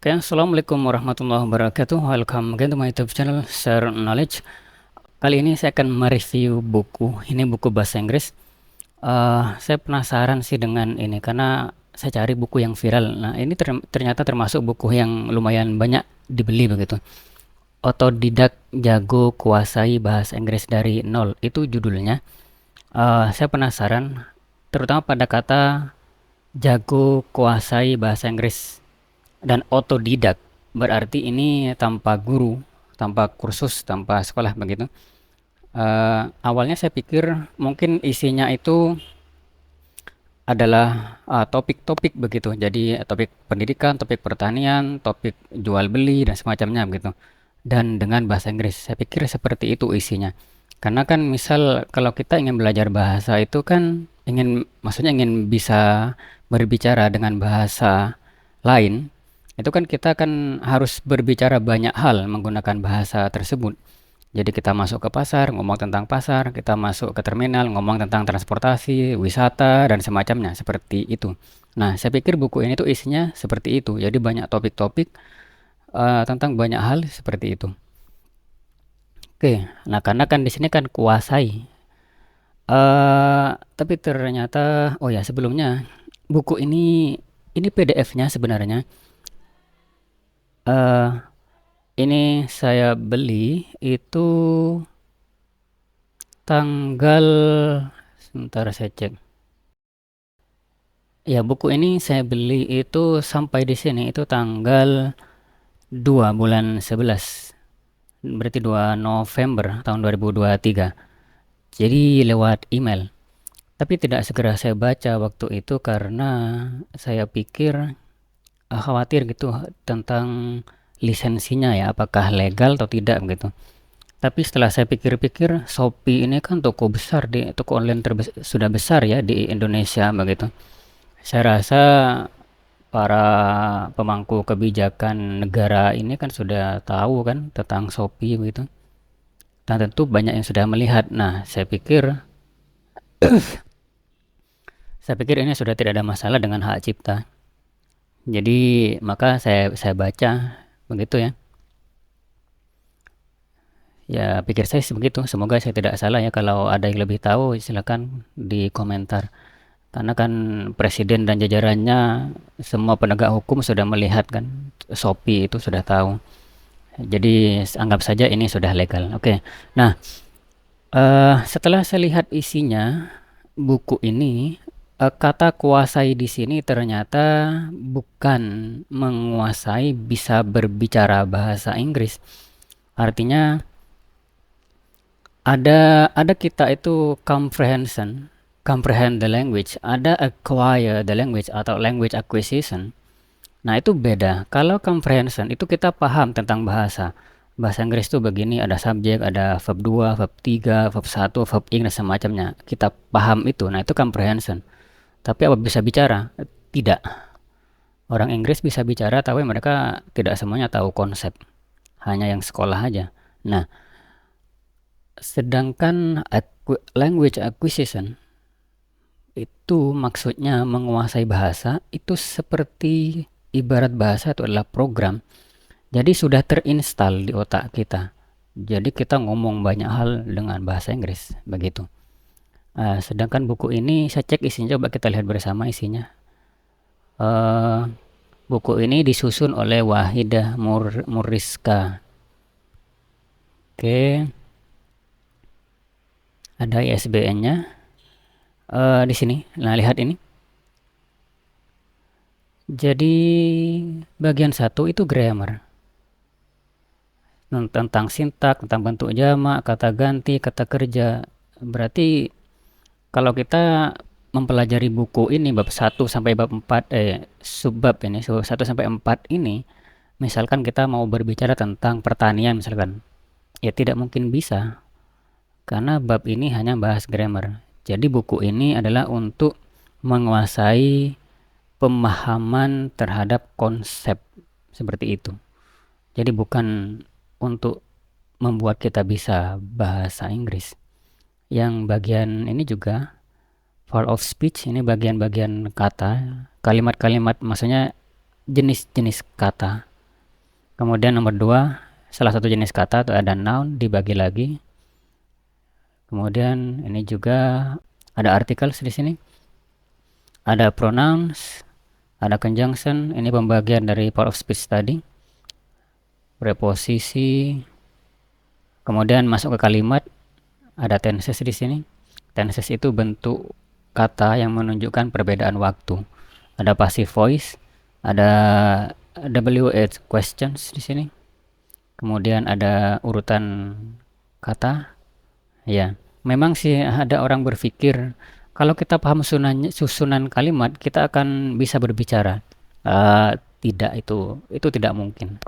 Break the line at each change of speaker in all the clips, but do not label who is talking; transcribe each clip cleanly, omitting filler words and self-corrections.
Oke, Assalamualaikum warahmatullahi wabarakatuh. Welcome again to my YouTube channel Share Knowledge. Kali ini saya akan mereview buku. Ini buku bahasa Inggris. Saya penasaran sih dengan ini karena saya cari buku yang viral. Nah, ini ternyata termasuk buku yang lumayan banyak dibeli begitu. Otodidak Jago Kuasai Bahasa Inggris dari Nol. Itu judulnya. Saya penasaran, terutama pada kata jago kuasai bahasa Inggris dan otodidak, berarti ini tanpa guru, tanpa kursus, tanpa sekolah begitu. Awalnya saya pikir mungkin isinya itu adalah topik-topik begitu, jadi topik pendidikan, topik pertanian, topik jual beli dan semacamnya begitu, dan dengan bahasa Inggris. Saya pikir seperti itu isinya, karena kan misal kalau kita ingin belajar bahasa itu kan maksudnya ingin bisa berbicara dengan bahasa lain, itu kan kita kan harus berbicara banyak hal menggunakan bahasa tersebut. Jadi kita masuk ke pasar, ngomong tentang pasar, kita masuk ke terminal, ngomong tentang transportasi, wisata, dan semacamnya, seperti itu. Nah, saya pikir buku ini tuh isinya seperti itu. Jadi banyak topik-topik tentang banyak hal seperti itu. Oke, nah karena kan di sini kan kuasai. Tapi ternyata, oh ya sebelumnya, buku ini PDF-nya sebenarnya. eh Ini saya beli itu tanggal, sebentar saya cek. Ya, buku ini saya beli itu sampai di sini itu tanggal 2 bulan 11. Berarti 2 November tahun 2023. Jadi lewat email. Tapi tidak segera saya baca waktu itu karena saya pikir khawatir gitu tentang lisensinya ya, apakah legal atau tidak gitu. Tapi setelah saya pikir-pikir, Shopee ini kan toko besar, di toko online sudah besar ya di Indonesia begitu. Saya rasa para pemangku kebijakan negara ini kan sudah tahu kan tentang Shopee begitu. Dan tentu banyak yang sudah melihat. Nah, saya pikir ini sudah tidak ada masalah dengan hak cipta. Jadi maka saya baca begitu ya. Ya, pikir saya begitu. Semoga saya tidak salah ya. Kalau ada yang lebih tahu, silakan di komentar. Karena kan presiden dan jajarannya, semua penegak hukum sudah melihat kan, Shopee itu sudah tahu. Jadi anggap saja ini sudah legal. Oke. Nah, setelah saya lihat isinya buku ini, kata kuasai di sini ternyata bukan menguasai bisa berbicara bahasa Inggris. Artinya ada kita itu comprehend the language, ada acquire the language atau language acquisition. Nah, itu beda. Kalau comprehension itu kita paham tentang bahasa. Bahasa Inggris itu begini, ada subjek, ada verb 2, verb 3, verb 1, verb ing dan semacamnya. Kita paham itu. Nah, itu comprehension. Tapi apa bisa bicara? Tidak. Orang Inggris bisa bicara tapi mereka tidak semuanya tahu konsep. Hanya yang sekolah aja. Nah, sedangkan language acquisition itu maksudnya menguasai bahasa, itu seperti ibarat bahasa itu adalah program. Jadi sudah terinstal di otak kita. Jadi kita ngomong banyak hal dengan bahasa Inggris begitu. Sedangkan buku ini saya cek isinya, coba kita lihat bersama isinya. Uh, Buku ini disusun oleh Wahidah Muriska. Oke, ada ISBN-nya di sini. Nah, lihat ini. Jadi bagian satu itu grammar, tentang sintak, tentang bentuk jamak, kata ganti, kata kerja. Berarti kalau kita mempelajari buku ini bab 1 sampai bab 4, subbab ini, bab 1 sampai 4 ini, misalkan kita mau berbicara tentang pertanian misalkan, ya tidak mungkin bisa karena bab ini hanya bahas grammar. Jadi buku ini adalah untuk menguasai pemahaman terhadap konsep seperti itu. Jadi bukan untuk membuat kita bisa bahasa Inggris. Yang bagian ini juga part of speech, ini bagian-bagian kata, kalimat-kalimat, maksudnya jenis-jenis kata. Kemudian nomor 2, salah satu jenis kata atau ada noun dibagi lagi. Kemudian ini juga ada articles di sini. Ada pronouns, ada conjunction, ini pembagian dari part of speech tadi. Preposisi. Kemudian masuk ke kalimat, ada tenses di sini. Tenses itu bentuk kata yang menunjukkan perbedaan waktu. Ada passive voice, ada WH questions di sini. Kemudian ada urutan kata. Ya, memang sih ada orang berpikir kalau kita paham susunan kalimat, kita akan bisa berbicara. Tidak, itu tidak mungkin.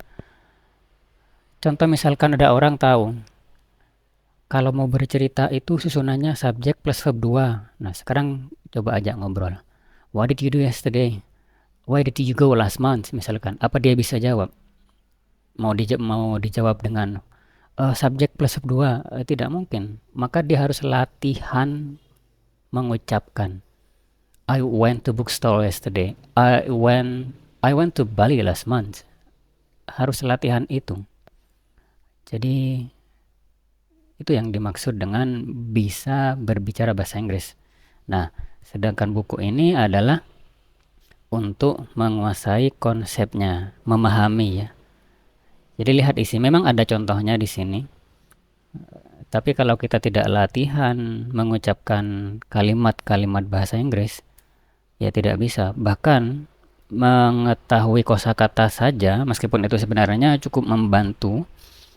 Contoh misalkan ada orang tahu kalau mau bercerita itu susunannya subjek plus verb 2. Nah, sekarang coba ajak ngobrol. What did you do yesterday? Why did you go last month? Misalkan, apa dia bisa jawab? Mau dijawab dengan subjek plus verb 2, tidak mungkin. Maka dia harus latihan mengucapkan. I went to bookstore yesterday. I went to Bali last month. Harus latihan itu. Jadi itu yang dimaksud dengan bisa berbicara bahasa Inggris. Nah, sedangkan buku ini adalah untuk menguasai konsepnya, memahami ya. Jadi lihat isi, memang ada contohnya di sini. Tapi kalau kita tidak latihan mengucapkan kalimat-kalimat bahasa Inggris, ya tidak bisa. Bahkan mengetahui kosakata saja, meskipun itu sebenarnya cukup membantu.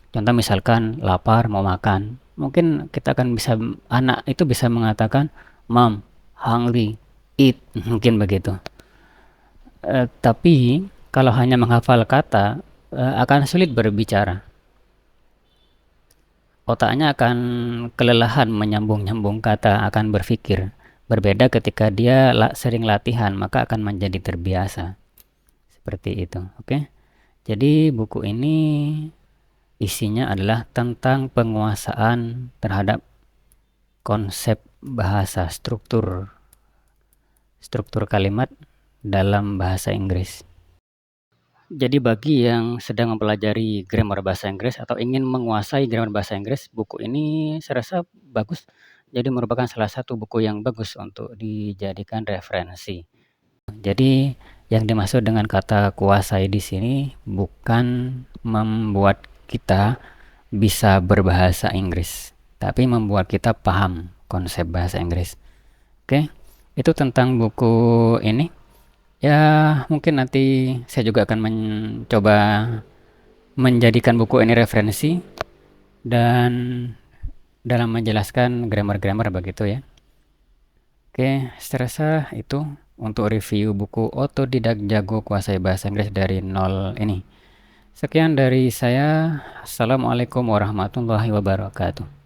Contoh misalkan lapar mau makan, mungkin kita akan bisa, anak itu bisa mengatakan mom hungry eat, mungkin begitu. Tapi kalau hanya menghafal kata, akan sulit berbicara. Otaknya akan kelelahan menyambung-nyambung kata, akan berpikir. Berbeda ketika dia sering latihan, maka akan menjadi terbiasa. Seperti itu, oke? Jadi buku ini isinya adalah tentang penguasaan terhadap konsep bahasa, struktur kalimat dalam bahasa Inggris. Jadi bagi yang sedang mempelajari grammar bahasa Inggris atau ingin menguasai grammar bahasa Inggris, buku ini saya rasa bagus. Jadi merupakan salah satu buku yang bagus untuk dijadikan referensi. Jadi yang dimaksud dengan kata kuasai di sini bukan membuat kita bisa berbahasa Inggris, tapi membuat kita paham konsep bahasa Inggris. Oke, itu tentang buku ini. Ya, mungkin nanti saya juga akan mencoba menjadikan buku ini referensi dan dalam menjelaskan grammar-grammar begitu ya. Oke, saya rasa itu untuk review buku Otodidak Jago Kuasai Bahasa Inggris dari Nol ini. Sekian dari saya. Assalamualaikum warahmatullahi wabarakatuh.